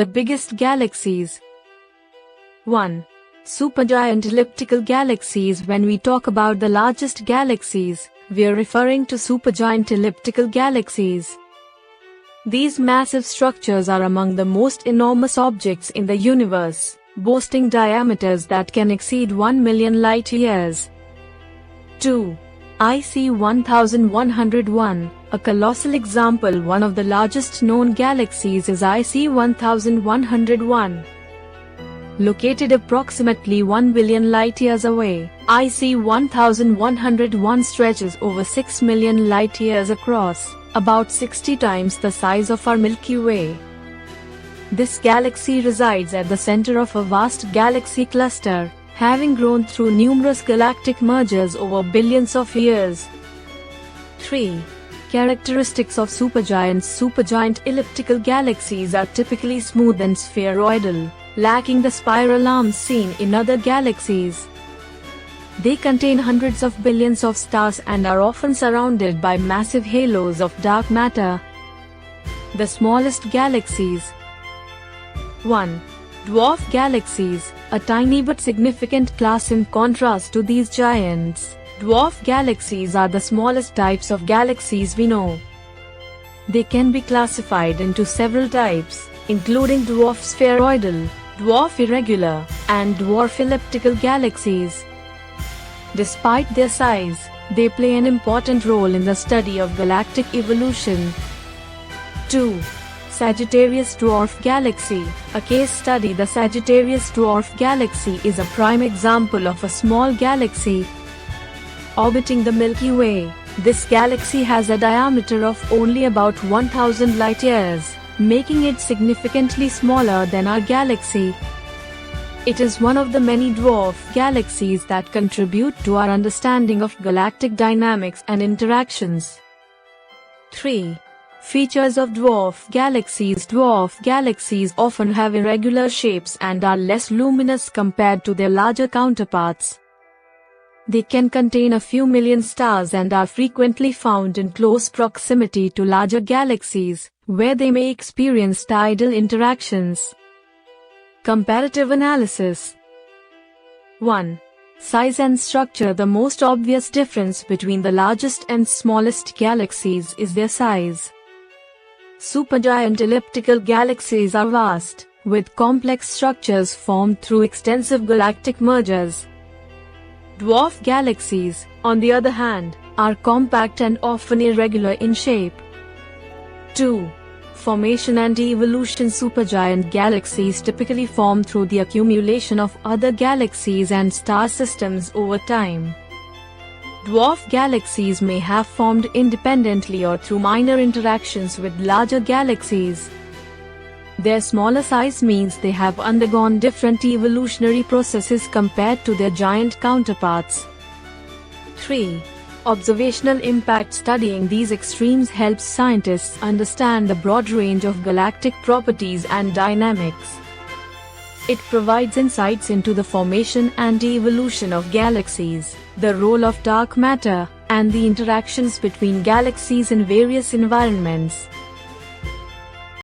The biggest galaxies. 1. Supergiant elliptical galaxies. When we talk about the largest galaxies, we are referring to supergiant elliptical galaxies. These massive structures are among the most enormous objects in the universe, boasting diameters that can exceed 1 million light-years. 2. IC 1101, a colossal example. One of the largest known galaxies is IC 1101. Located approximately 1 billion light-years away, IC 1101 stretches over 6 million light-years across, about 60 times the size of our Milky Way. This galaxy resides at the center of a vast galaxy cluster, having grown through numerous galactic mergers over billions of years. 3. Characteristics of supergiants. Supergiant elliptical galaxies are typically smooth and spheroidal, lacking the spiral arms seen in other galaxies. They contain hundreds of billions of stars and are often surrounded by massive halos of dark matter. The smallest galaxies. 1. Dwarf galaxies, a tiny but significant class in contrast to these giants. Dwarf galaxies are the smallest types of galaxies we know. They can be classified into several types, including dwarf spheroidal, dwarf irregular, and dwarf elliptical galaxies. Despite their size, they play an important role in the study of galactic evolution. 2. Sagittarius Dwarf Galaxy, a case study. The Sagittarius Dwarf Galaxy is a prime example of a small galaxy orbiting the Milky Way. This galaxy has a diameter of only about 1000 light-years, making it significantly smaller than our galaxy. It is one of the many dwarf galaxies that contribute to our understanding of galactic dynamics and interactions. 3. Features of dwarf galaxies. Dwarf galaxies often have irregular shapes and are less luminous compared to their larger counterparts. They can contain a few million stars and are frequently found in close proximity to larger galaxies, where they may experience tidal interactions. Comparative analysis. 1. Size and structure. The most obvious difference between the largest and smallest galaxies is their size. Supergiant elliptical galaxies are vast, with complex structures formed through extensive galactic mergers. Dwarf galaxies, on the other hand, are compact and often irregular in shape. 2. Formation and evolution. Supergiant galaxies typically form through the accumulation of other galaxies and star systems over time. Dwarf galaxies may have formed independently or through minor interactions with larger galaxies. Their smaller size means they have undergone different evolutionary processes compared to their giant counterparts. 3. Observational impact. Studying these extremes helps scientists understand the broad range of galactic properties and dynamics. It provides insights into the formation and evolution of galaxies, the role of dark matter, and the interactions between galaxies in various environments.